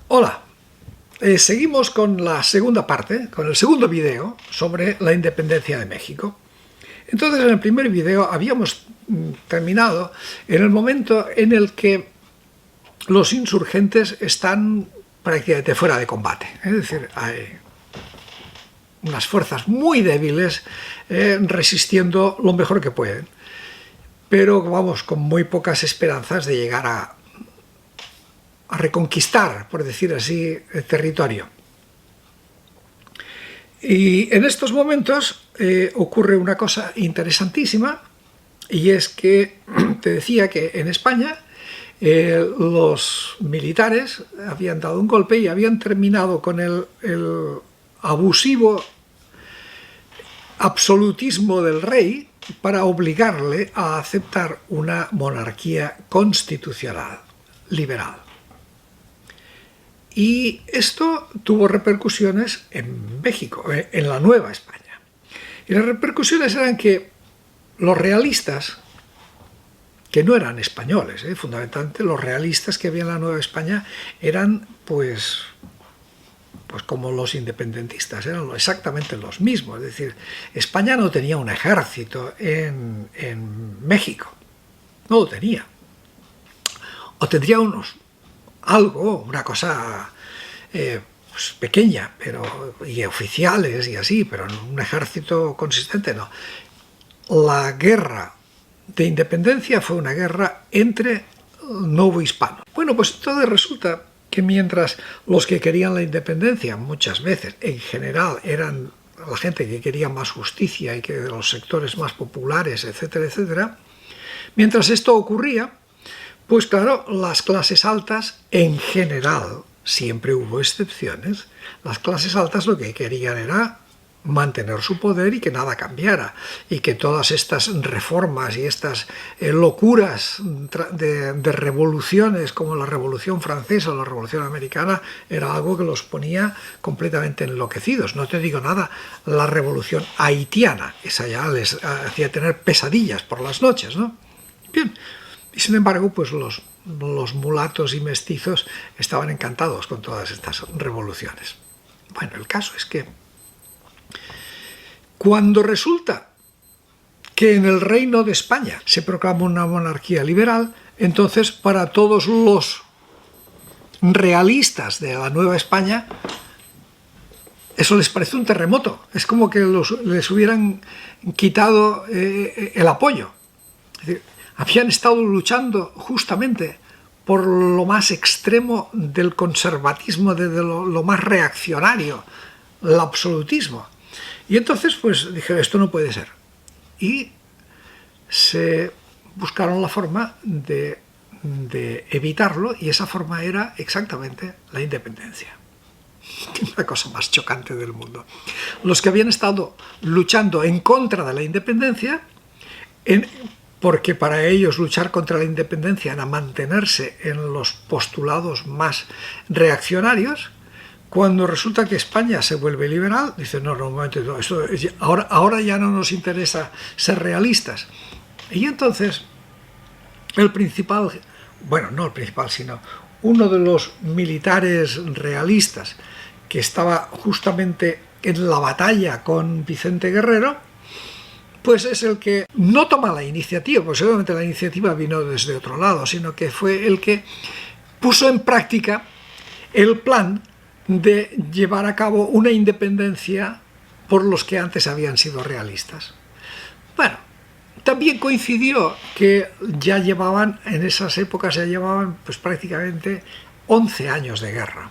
Hola, seguimos con la segunda parte, con el segundo video sobre la independencia de México. Entonces, en el primer video habíamos terminado en el momento en el que los insurgentes están prácticamente fuera de combate. Es decir, hay unas fuerzas muy débiles resistiendo lo mejor que pueden, pero vamos, con muy pocas esperanzas de llegar a reconquistar, por decir así, el territorio. Y en estos momentos ocurre una cosa interesantísima, y es que te decía que en España los militares habían dado un golpe y habían terminado con el abusivo absolutismo del rey para obligarle a aceptar una monarquía constitucional, liberal. Y esto tuvo repercusiones en México, en la Nueva España. Y las repercusiones eran que los realistas, que no eran españoles, fundamentalmente los realistas que había en la Nueva España eran pues como los independentistas, eran exactamente los mismos. Es decir, España no tenía un ejército en México, no lo tenía. O tendría una cosa pues pequeña, y oficiales y así, pero un ejército consistente no. La guerra de independencia fue una guerra entre novohispanos. Bueno, pues entonces resulta que mientras los que querían la independencia muchas veces, en general, eran la gente que quería más justicia y que de los sectores más populares, etcétera, etcétera, mientras esto ocurría, pues claro, las clases altas en general, siempre hubo excepciones, las clases altas lo que querían era mantener su poder y que nada cambiara, y que todas estas reformas y estas locuras de revoluciones como la Revolución Francesa o la Revolución Americana era algo que los ponía completamente enloquecidos. No te digo nada, la Revolución Haitiana, esa ya les hacía tener pesadillas por las noches, ¿no? Bien. Y sin embargo, pues los mulatos y mestizos estaban encantados con todas estas revoluciones. Bueno, el caso es que cuando resulta que en el Reino de España se proclama una monarquía liberal, entonces para todos los realistas de la Nueva España eso les parece un terremoto. Es como que les hubieran quitado el apoyo. Es decir, habían estado luchando justamente por lo más extremo del conservatismo, de lo más reaccionario, el absolutismo. Y entonces pues dije, esto no puede ser. Y se buscaron la forma de evitarlo, y esa forma era exactamente la independencia. La cosa más chocante del mundo. Los que habían estado luchando en contra de la independencia, porque para ellos luchar contra la independencia era mantenerse en los postulados más reaccionarios, cuando resulta que España se vuelve liberal, dicen, no, un momento, ahora ya no nos interesa ser realistas. Y entonces, sino uno de los militares realistas que estaba justamente en la batalla con Vicente Guerrero, pues es el que no toma la iniciativa, pues obviamente la iniciativa vino desde otro lado, sino que fue el que puso en práctica el plan de llevar a cabo una independencia por los que antes habían sido realistas. Bueno, también coincidió que en esas épocas pues prácticamente 11 años de guerra.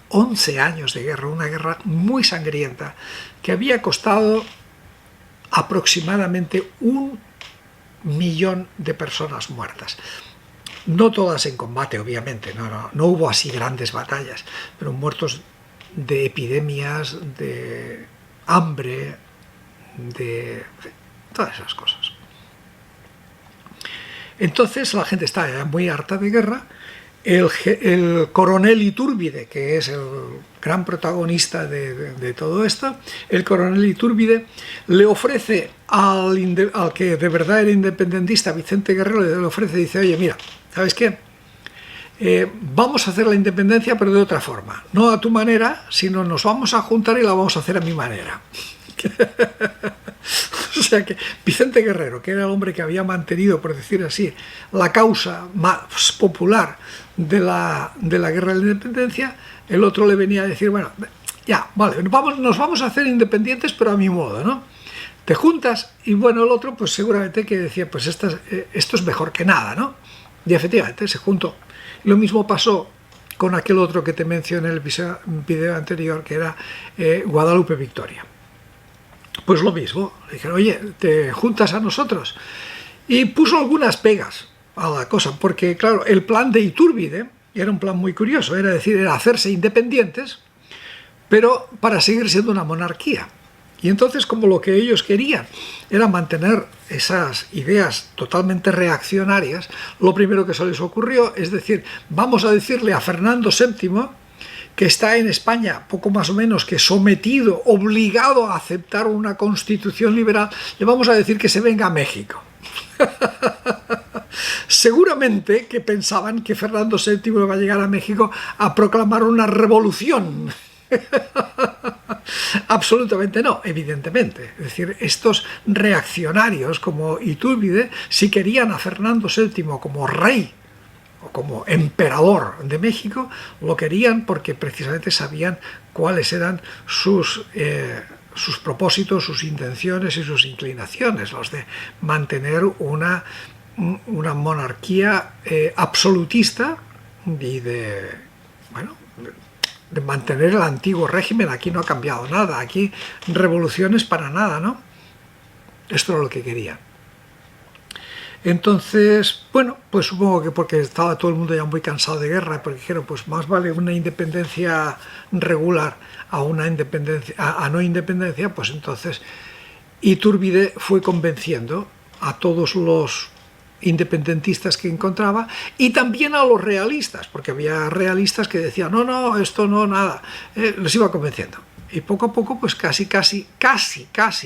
11 años de guerra, una guerra muy sangrienta, que había costado aproximadamente 1 millón de personas muertas. No todas en combate, obviamente, no hubo así grandes batallas, pero muertos de epidemias, de hambre, de todas esas cosas. Entonces la gente está muy harta de guerra. El coronel Iturbide, que es el gran protagonista de todo esto, el coronel Iturbide le ofrece al que de verdad era independentista, Vicente Guerrero, le ofrece, dice, oye, mira, ¿sabes qué? vamos a hacer la independencia pero de otra forma, no a tu manera, sino nos vamos a juntar y la vamos a hacer a mi manera. O sea que Vicente Guerrero, que era el hombre que había mantenido, por decir así, la causa más popular de la guerra de la independencia, el otro le venía a decir, bueno, ya, vale, nos vamos a hacer independientes pero a mi modo, ¿no? Te juntas y bueno, el otro pues seguramente que decía, pues esto es mejor que nada, ¿no? Y efectivamente se juntó. Lo mismo pasó con aquel otro que te mencioné en el video anterior, que era Guadalupe Victoria. Pues lo mismo, le dijeron, oye, te juntas a nosotros. Y puso algunas pegas a la cosa, porque claro, el plan de Iturbide era un plan muy curioso, era decir, era hacerse independientes, pero para seguir siendo una monarquía. Y entonces, como lo que ellos querían era mantener esas ideas totalmente reaccionarias, lo primero que se les ocurrió es decir, vamos a decirle a Fernando VII, que está en España poco más o menos que sometido, obligado a aceptar una constitución liberal, le vamos a decir que se venga a México. Seguramente que pensaban que Fernando VII iba a llegar a México a proclamar una revolución. Absolutamente no, evidentemente. Es decir, estos reaccionarios como Iturbide, si querían a Fernando VII como rey o como emperador de México, lo querían porque precisamente sabían cuáles eran sus propósitos, sus intenciones y sus inclinaciones, los de mantener una monarquía absolutista y de, bueno, de mantener el antiguo régimen. Aquí no ha cambiado nada, aquí revoluciones para nada, ¿no? Esto era lo que querían. Entonces, bueno, pues supongo que porque estaba todo el mundo ya muy cansado de guerra, porque dijeron, pues más vale una independencia regular a una independencia, a no independencia, pues entonces Iturbide fue convenciendo a todos los independentistas que encontraba y también a los realistas, porque había realistas que decían, no, no, esto no, nada, les iba convenciendo. Y poco a poco, pues casi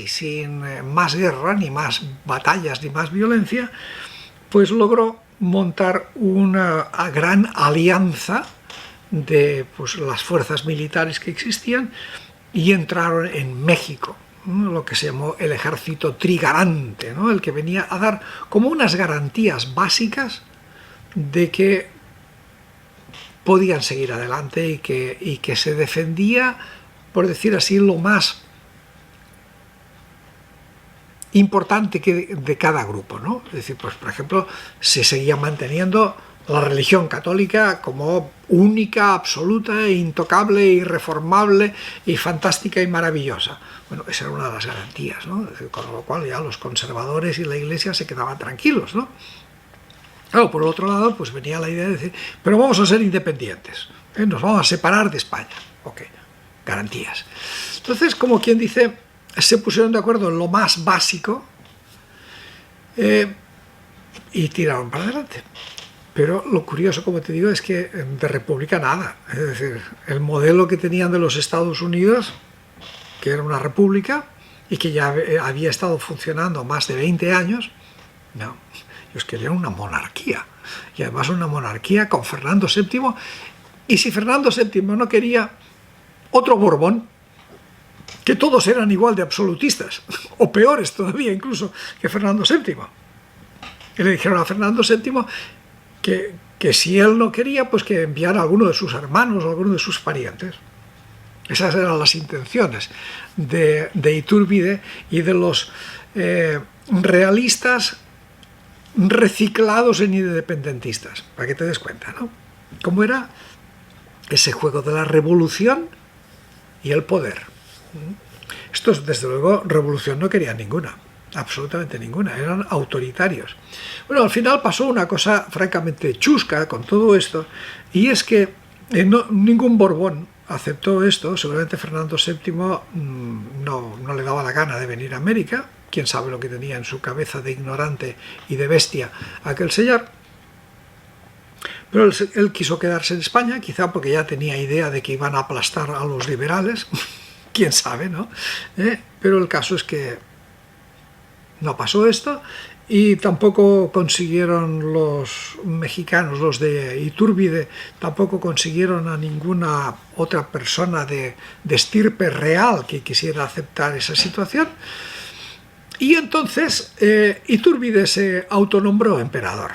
sin más guerra, ni más batallas, ni más violencia, pues logró montar una gran alianza de pues, las fuerzas militares que existían y entraron en México, ¿no? Lo que se llamó el ejército trigarante, ¿no? El que venía a dar como unas garantías básicas de que podían seguir adelante y que se defendía, por decir así, lo más importante de cada grupo, ¿no? Es decir, pues por ejemplo, se seguía manteniendo la religión católica como única, absoluta, e intocable, irreformable y fantástica y maravillosa. Bueno, esa era una de las garantías, ¿no? Con lo cual ya los conservadores y la Iglesia se quedaban tranquilos, ¿no? Claro, por el otro lado, pues venía la idea de decir, pero vamos a ser independientes, ¿eh? Nos vamos a separar de España. Ok, garantías. Entonces, como quien dice, se pusieron de acuerdo en lo más básico y tiraron para adelante. Pero lo curioso, como te digo, es que de república nada. Es decir, el modelo que tenían de los Estados Unidos, que era una república y que ya había estado funcionando más de 20 años, no, ellos querían una monarquía. Y además una monarquía con Fernando VII. Y si Fernando VII no quería otro Borbón, que todos eran igual de absolutistas, o peores todavía incluso que Fernando VII. Y le dijeron a Fernando VII que si él no quería, pues que enviara a alguno de sus hermanos o a alguno de sus parientes. Esas eran las intenciones de Iturbide y de los realistas reciclados en independentistas, para que te des cuenta, ¿no? ¿Cómo era ese juego de la revolución y el poder? Estos, desde luego, revolución no querían ninguna, absolutamente ninguna, eran autoritarios. Bueno, al final pasó una cosa francamente chusca con todo esto, y es que ningún Borbón aceptó esto. Seguramente Fernando VII no le daba la gana de venir a América, quién sabe lo que tenía en su cabeza de ignorante y de bestia aquel señor. Pero él quiso quedarse en España, quizá porque ya tenía idea de que iban a aplastar a los liberales, quién sabe, ¿no? Pero el caso es que No pasó esto y tampoco consiguieron los mexicanos, los de Iturbide, tampoco consiguieron a ninguna otra persona de estirpe real que quisiera aceptar esa situación. Y entonces Iturbide se autonombró emperador.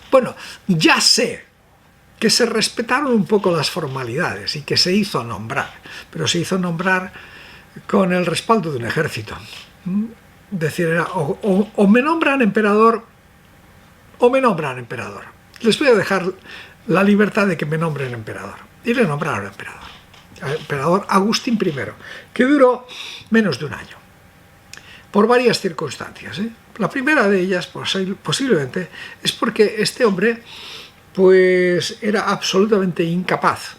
Bueno, ya sé que se respetaron un poco las formalidades y que se hizo nombrar, pero se hizo nombrar con el respaldo de un ejército. Es decir, era o me nombran emperador o me nombran emperador. Les voy a dejar la libertad de que me nombren emperador. Y le nombraron emperador. Emperador Agustín I, que duró menos de un año, por varias circunstancias. La primera de ellas, posiblemente, es porque este hombre pues era absolutamente incapaz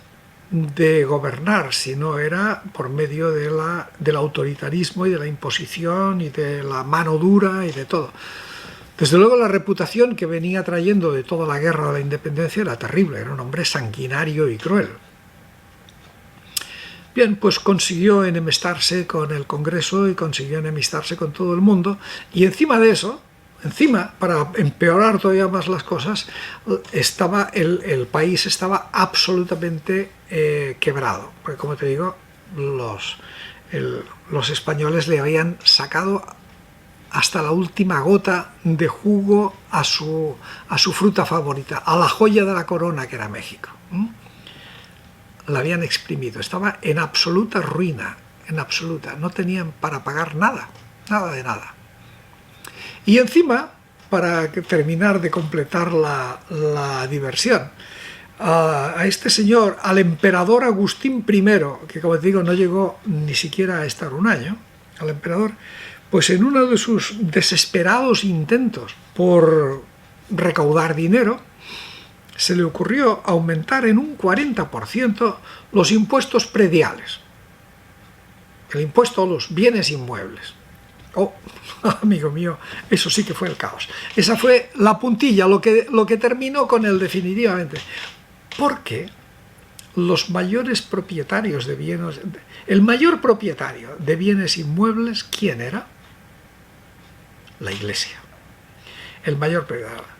de gobernar, si no era por medio del autoritarismo y de la imposición y de la mano dura y de todo. Desde luego la reputación que venía trayendo de toda la guerra de la independencia era terrible, era un hombre sanguinario y cruel. Bien, pues consiguió enemistarse con el Congreso y consiguió enemistarse con todo el mundo, y encima de eso, para empeorar todavía más las cosas, el país estaba absolutamente quebrado, porque como te digo, los españoles le habían sacado hasta la última gota de jugo a su fruta favorita, a la joya de la corona que era México. La habían exprimido, estaba en absoluta ruina, en absoluta, no tenían para pagar nada, nada de nada. Y encima, para terminar de completar la diversión, a este señor, al emperador Agustín I, que como te digo no llegó ni siquiera a estar un año, al emperador, pues en uno de sus desesperados intentos por recaudar dinero, se le ocurrió aumentar en un 40% los impuestos prediales, el impuesto a los bienes inmuebles. Oh, amigo mío, eso sí que fue el caos. Esa fue la puntilla, lo que terminó con él definitivamente. Porque los mayores propietarios de bienes, el mayor propietario de bienes inmuebles, ¿quién era? La Iglesia. El mayor propietario.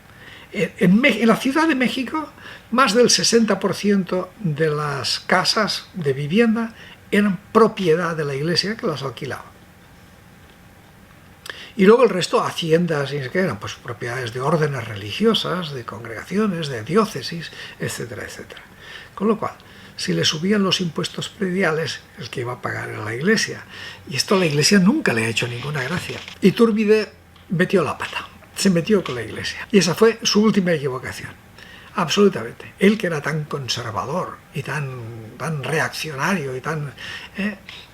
En la Ciudad de México, más del 60% de las casas de vivienda eran propiedad de la Iglesia, que las alquilaba. Y luego el resto, haciendas, que eran pues propiedades de órdenes religiosas, de congregaciones, de diócesis, etcétera, etcétera. Con lo cual, si le subían los impuestos prediales, el que iba a pagar era la Iglesia. Y esto a la Iglesia nunca le ha hecho ninguna gracia. Iturbide metió la pata, se metió con la Iglesia. Y esa fue su última equivocación. Absolutamente. Él, que era tan conservador y tan reaccionario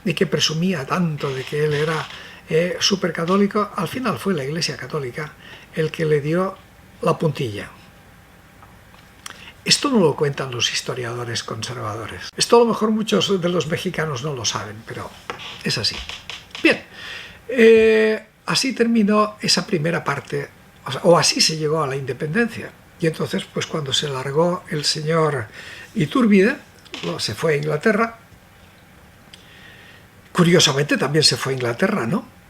y que presumía tanto de que él era supercatólico, al final fue la Iglesia Católica el que le dio la puntilla. Esto no lo cuentan los historiadores conservadores. Esto a lo mejor muchos de los mexicanos no lo saben, pero es así. Bien, así terminó esa primera parte, o así se llegó a la independencia. Y entonces, pues cuando se largó el señor Iturbide, se fue a Inglaterra. Curiosamente también se fue a Inglaterra, ¿no?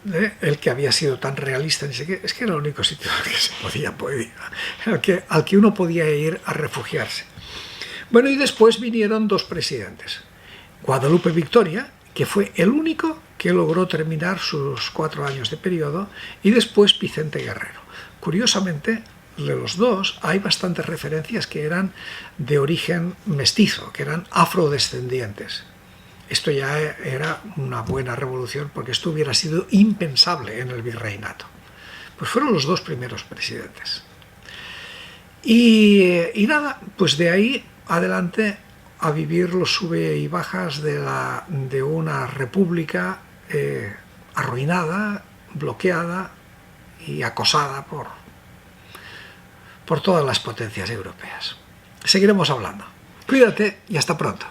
El que había sido tan realista, es que era el único sitio al que se podía ir, al que uno podía ir a refugiarse. Bueno, y después vinieron dos presidentes. Guadalupe Victoria, que fue el único que logró terminar sus 4 años de periodo, y después Vicente Guerrero. Curiosamente, de los dos hay bastantes referencias que eran de origen mestizo, que eran afrodescendientes. Esto ya era una buena revolución, porque esto hubiera sido impensable en el virreinato. Pues fueron los dos primeros presidentes. Y nada, pues de ahí adelante a vivir los sube y bajas de una república arruinada, bloqueada y acosada por todas las potencias europeas. Seguiremos hablando. Cuídate y hasta pronto.